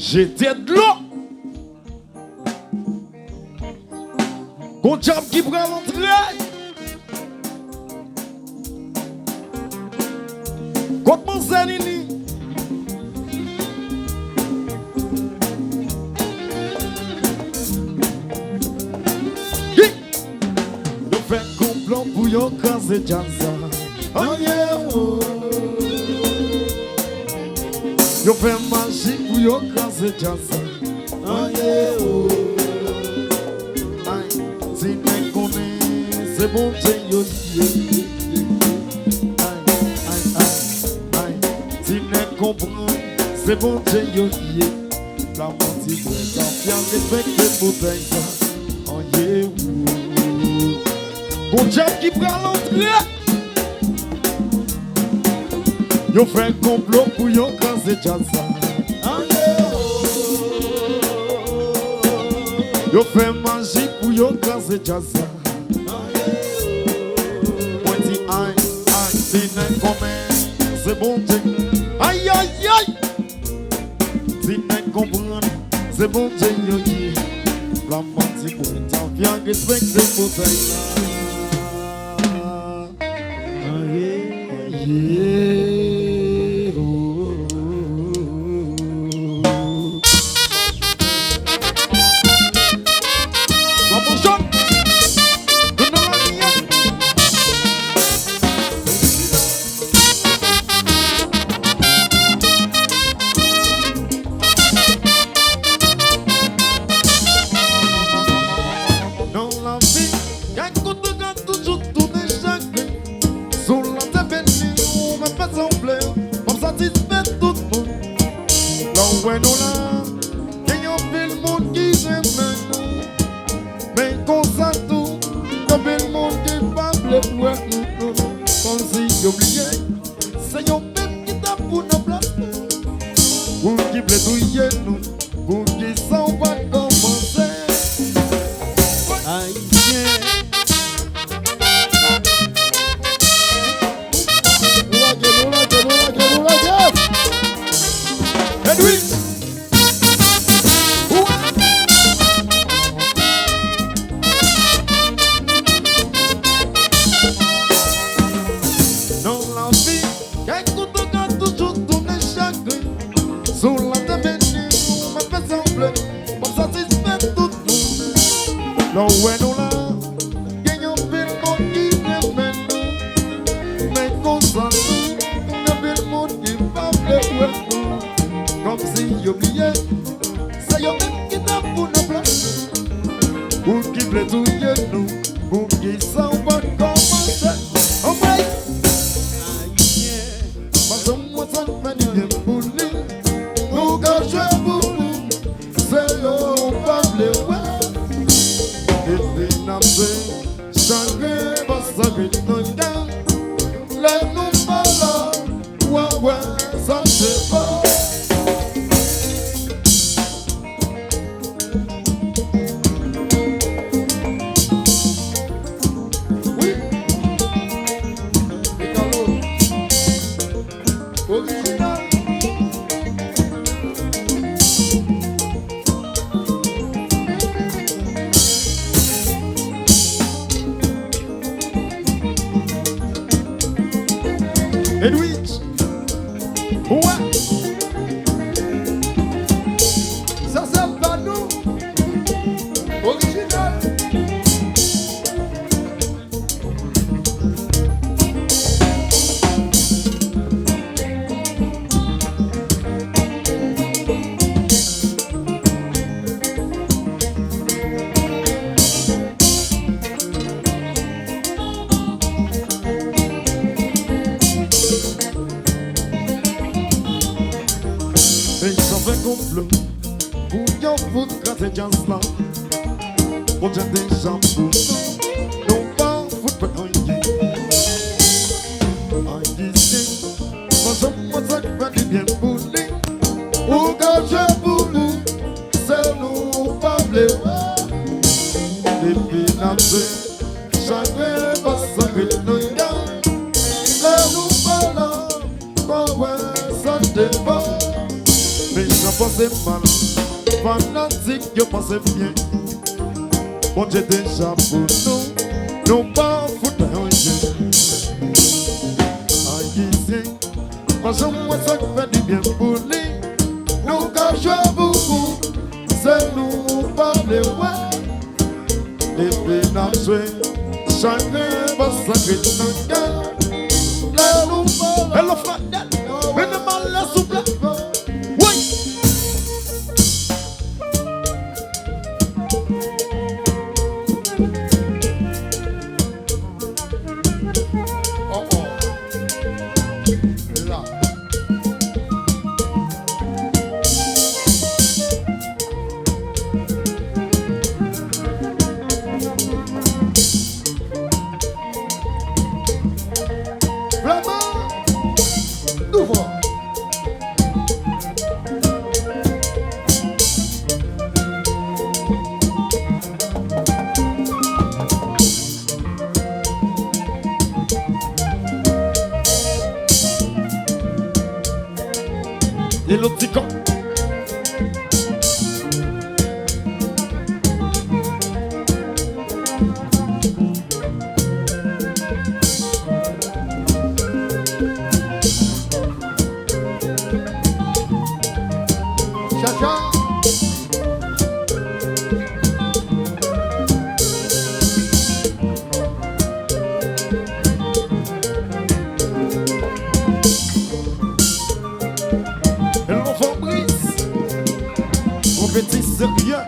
J'étais de l'eau. Qu'on diable qui prend l'entrée. Quand mon Zanini. Yo fait complot pour yo casser jazza. Oh yeah, oh. Yo fait magie pour yo casser jazza. Oh yeah, oh. Aïe, si ne connais, c'est bon, c'est yo. C'est bon, j'ai yo yé. La mentie très confiant, respecte bouteille. Oh yeah, bon diable qui prend l'entrée. Yo fait complot pour yo casser jazza. Oh yeah, yo fait magie pour yo casser jazza. Oh yeah, pointy aïe, c'est n'est comme c'est bon, j'ai. Aïe aïe aïe. Si n'est comprendre, c'est bon Dieu qui la mentie pour t'en viens respecter pour ça. pensé mal, fanatique, yo pensé bien. Bon Dieu déjà pour nous, non pas foutre un jeu. Aïe, parce que moi ça fait du bien pour lui. Nous qu'à jouer beaucoup, c'est nous parler ouais. Et puis n'a joué, chacun va sacrer dans cœur. Hello Fadel, venez mal la souple. Oui. Oh oh. Là. Vraiment, Nous voir. et le petit con. Chacha. Hello Fabrice, mon petit sérieux.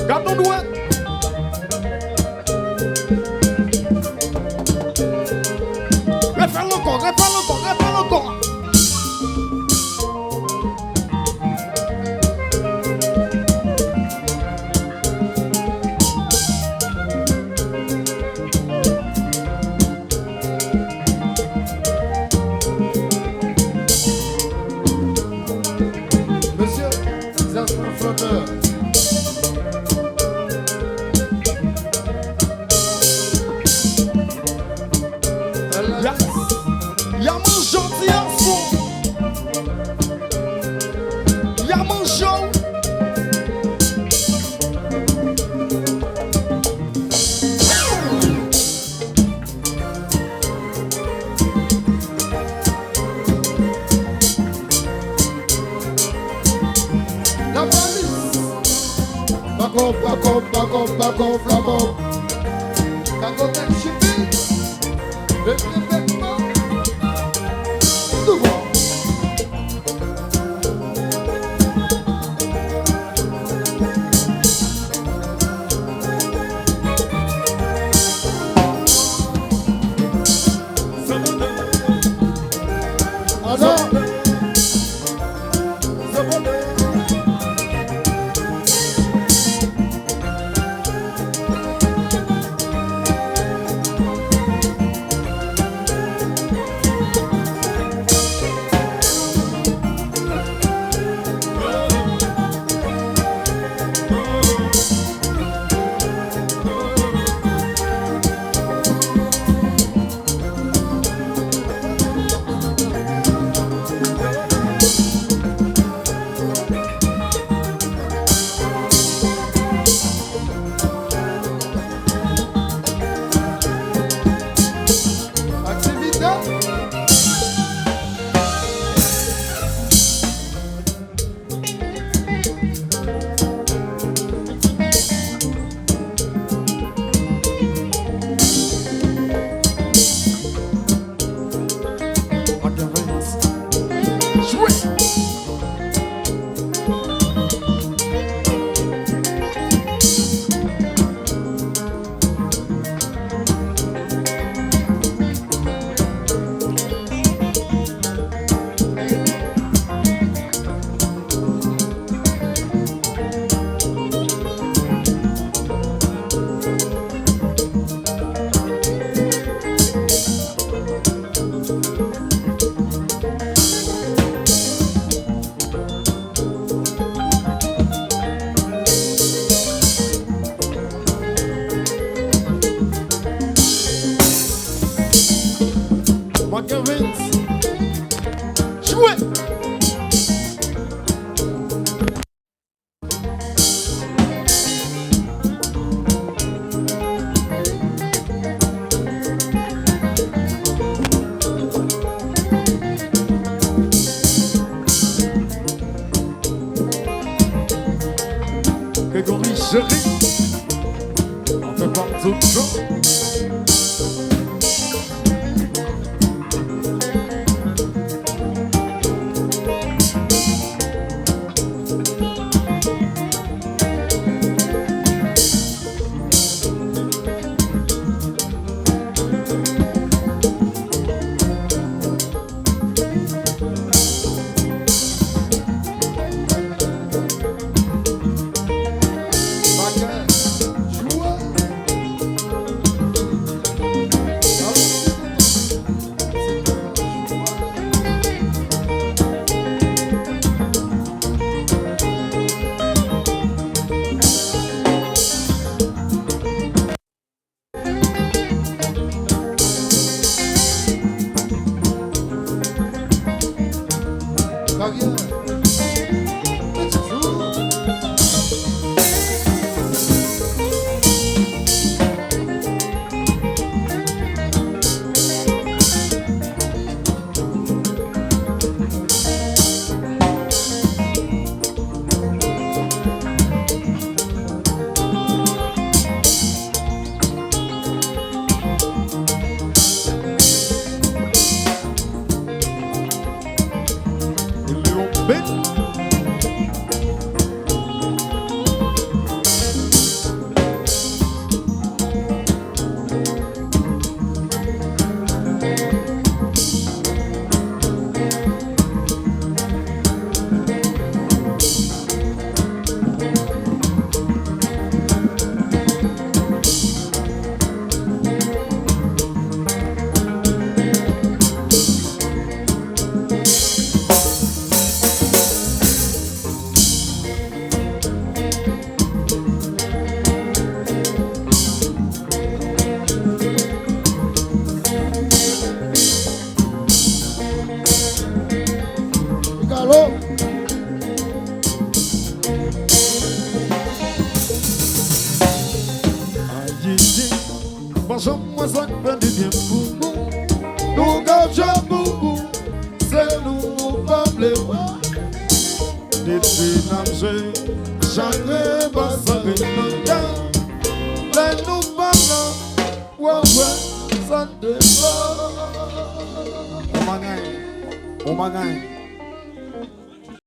Gardons droit. Réfère encore, réfère encore, réfère encore. Monsieur, Zasmin Flotteur. Y'a mon gentil garçon. Y'a mon show. La police. Back up, flamand. Quand on est chippé, le vêtement. Nous voir. Alors, Kevin. Jouez. Grégory chéri, on fait partout de choses. Moi ça fait du bien pour nous. Nous gâchons pour vous. C'est nous pas blême. Des dénager, chagrin va s'arrêter. Les nous parlons. Ouais, ça dépend. On m'agagne.